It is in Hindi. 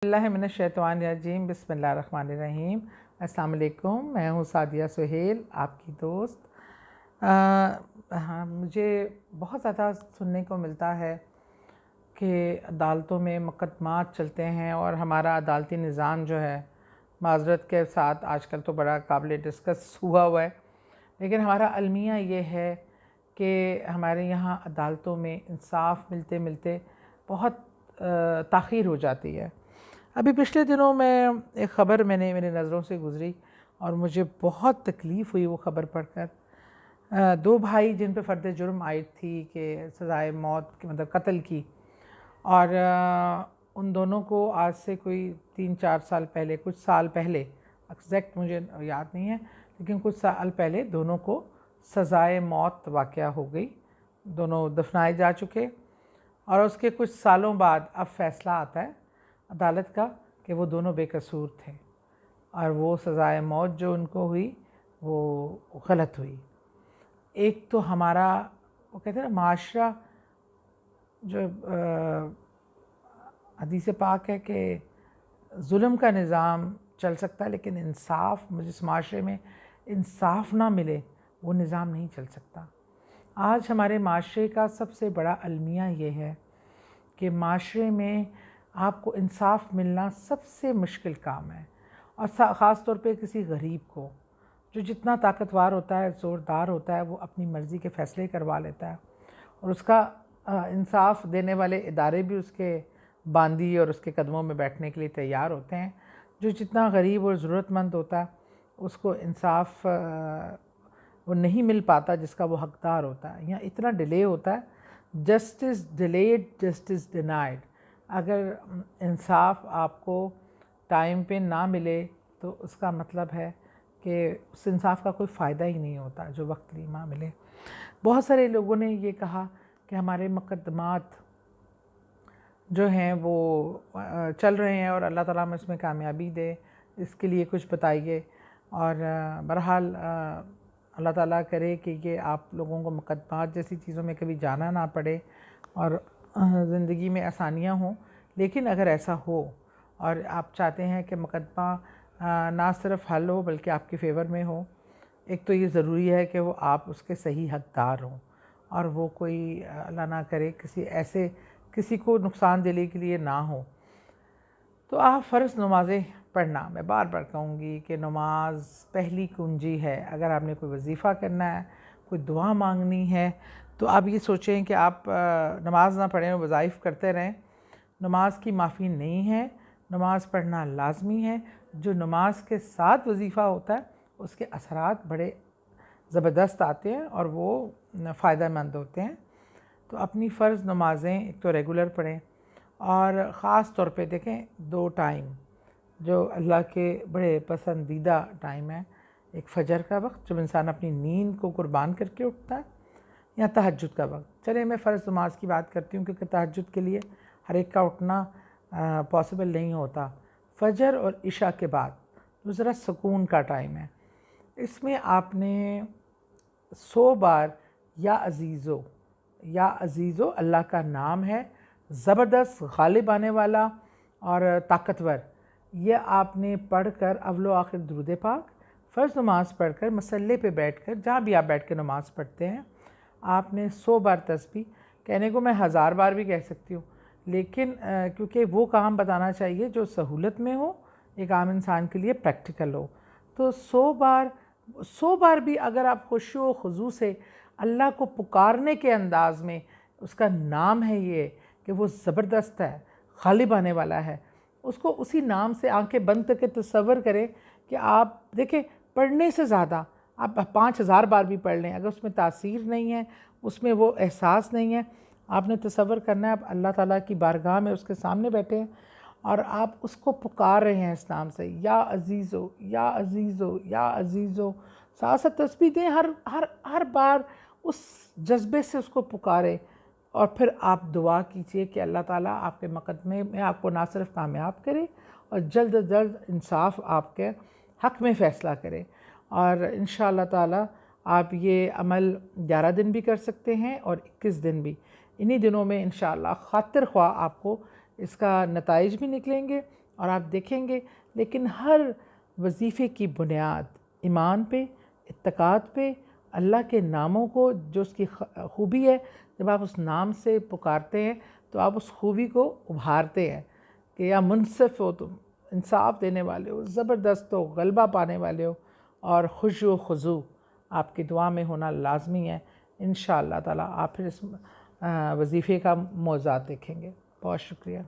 बिस्मिल्लाहिर्रहमानिर्रहीम बिस्मिल्लाहिर्रहमानिर्रहीम। अस्सलाम वालेकुम, मैं हूँ सादिया सुहेल, आपकी दोस्त। हाँ, मुझे बहुत ज़्यादा सुनने को मिलता है कि अदालतों में मुकदमात चलते हैं और हमारा अदालती निज़ाम जो है माज़रत के साथ आजकल तो बड़ा काबिल डिस्कस हुआ है, लेकिन हमारा अलमिया ये है कि हमारे यहाँ अदालतों में इंसाफ मिलते मिलते बहुत ताख़ीर हो जाती है। अभी पिछले दिनों में एक ख़बर मेरी नज़रों से गुज़री और मुझे बहुत तकलीफ़ हुई वो ख़बर पढ़कर। दो भाई जिन पे फ़र्द जुर्म आयद थी कि सज़ाए मौत की मतलब कत्ल की, और उन दोनों को आज से कोई 3-4 साल पहले, कुछ साल पहले, एग्जैक्ट मुझे याद नहीं है, लेकिन कुछ साल पहले दोनों को सज़ाए मौत वाक़या हो गई। दोनों दफनाए जा चुके और उसके कुछ सालों बाद अब फ़ैसला आता है अदालत का कि वो दोनों बेकसूर थे और वो सज़ाए मौत जो उनको हुई वो गलत हुई। एक तो हमारा वो कहते हैं ना माशरा, जो हदीस पाक है कि जुल्म का निज़ाम चल सकता है लेकिन इंसाफ, मुझे इस माशरे में इंसाफ ना मिले वो निज़ाम नहीं चल सकता। आज हमारे माशरे का सबसे बड़ा अलमिया ये है कि माशरे में आपको इंसाफ मिलना सबसे मुश्किल काम है, और ख़ास तौर पे किसी गरीब को जो जितना ताकतवर होता है, ज़ोरदार होता है, वो अपनी मर्ज़ी के फ़ैसले करवा लेता है और उसका इंसाफ देने वाले इदारे भी उसके बांदी और उसके कदमों में बैठने के लिए तैयार होते हैं। जो जितना गरीब और ज़रूरतमंद होता है उसको इंसाफ वो नहीं मिल पाता जिसका वो हकदार होता है। यहाँ इतना डिले होता है, जस्टिस डिलेड जस्टिस डिनाइड। अगर इंसाफ आपको टाइम पे ना मिले तो उसका मतलब है कि उस इंसाफ का कोई फ़ायदा ही नहीं होता जो वक्त रीमा मिले। बहुत सारे लोगों ने ये कहा कि हमारे मुकदमात जो हैं वो चल रहे हैं और अल्लाह ताला हमें इसमें कामयाबी दे, इसके लिए कुछ बताइए। और बहरहाल अल्लाह ताला करे कि ये आप लोगों को मुकदमात जैसी चीज़ों में कभी जाना ना पड़े और ज़िंदगी में आसानियाँ हों। लेकिन अगर ऐसा हो और आप चाहते हैं कि मुकदमा ना सिर्फ हल हो बल्कि आपके फेवर में हो, एक तो ये ज़रूरी है कि वो आप उसके सही हकदार हों और वो कोई अल्लाह ना करे किसी को नुकसान दिले के लिए ना हो। तो आप फ़र्ज़ नमाज़ें पढ़ना, मैं बार बार कहूँगी कि नमाज पहली कुंजी है। अगर आपने कोई वजीफ़ा करना है, कोई दुआ मांगनी है, तो आप ये सोचें कि आप नमाज ना पढ़ें और वज़ाइफ़ करते रहें। नमाज की माफ़ी नहीं है, नमाज पढ़ना लाजमी है। जो नमाज के साथ वजीफ़ा होता है उसके असरात बड़े ज़बरदस्त आते हैं और वो फ़ायदेमंद होते हैं। तो अपनी फ़र्ज़ नमाज़ें एक तो रेगुलर पढ़ें और ख़ास तौर पे देखें 2 टाइम जो अल्लाह के बड़े पसंदीदा टाइम है। एक फ़जर का वक्त जब इंसान अपनी नींद को कुर्बान करके उठता है, या तहज्जुद का वक्त। चलिए मैं फ़र्ज़ नमाज की बात करती हूँ क्योंकि तहज्जुद के लिए हर एक का उठना पॉसिबल नहीं होता। फ़जर और इशा के बाद जो ज़रा सुकून का टाइम है, इसमें आपने 100 बार या अज़ीज़ो अल्लाह का नाम है, ज़बरदस्त गालिब आने वाला और ताकतवर, ये आपने पढ़कर अव्वल आखिर दुरूद पाक, फ़र्ज़ नमाज पढ़कर मसल्ले पे बैठकर, जहाँ भी आप बैठ कर नमाज़ पढ़ते हैं, आपने 100 बार तस्बीह, कहने को मैं 1000 बार भी कह सकती हूँ, लेकिन क्योंकि वो काम बताना चाहिए जो सहूलत में हो, एक आम इंसान के लिए प्रैक्टिकल हो। तो 100 बार भी अगर आप खुशू व खुजू से अल्लाह को पुकारने के अंदाज़ में, उसका नाम है ये कि वो ज़बरदस्त है, गालिब आने वाला है, उसको उसी नाम से आंखें बंद करके तसव्वुर करें कि आप देखें, पढ़ने से ज़्यादा आप 5000 बार भी पढ़ लें, अगर उसमें तासीर नहीं है, उसमें वो एहसास नहीं है, आपने तसव्वुर करना है आप अल्लाह ताला की बारगाह में उसके सामने बैठे हैं और आप उसको पुकार रहे हैं इस नाम से, या अज़ीज़ो या अज़ीज़ो या अज़ीज़ो। साथ साथ तस्बीह दें, हर बार उस जज्बे से उसको पुकारें और फिर आप दुआ कीजिए कि अल्लाह ताला आपके मुकदमे में आपको ना सिर्फ कामयाब करे और जल्द अज जल्द इंसाफ आपके हक़ में फ़ैसला करे। और इंशाअल्लाह ताला आप ये अमल 11 दिन भी कर सकते हैं और 21 दिन भी। इन्हीं दिनों में इंशाअल्लाह खातिर ख्वाह आपको इसका नताइज भी निकलेंगे और आप देखेंगे। लेकिन हर वजीफ़े की बुनियाद ईमान पे, इत्तकाद पे, अल्लाह के नामों को जो उसकी खूबी है, जब आप उस नाम से पुकारते हैं तो आप उस खूबी को उभारते हैं कि या मुनसिफ़ हो तुम, इंसाफ देने वाले हो, ज़बरदस्त हो, गलबा पाने वाले हो, और खुशू खुजू आपकी दुआ में होना लाजमी है। इंशाअल्लाह ताला आप फिर इस वजीफ़े का मौज़ूद देखेंगे। बहुत शुक्रिया।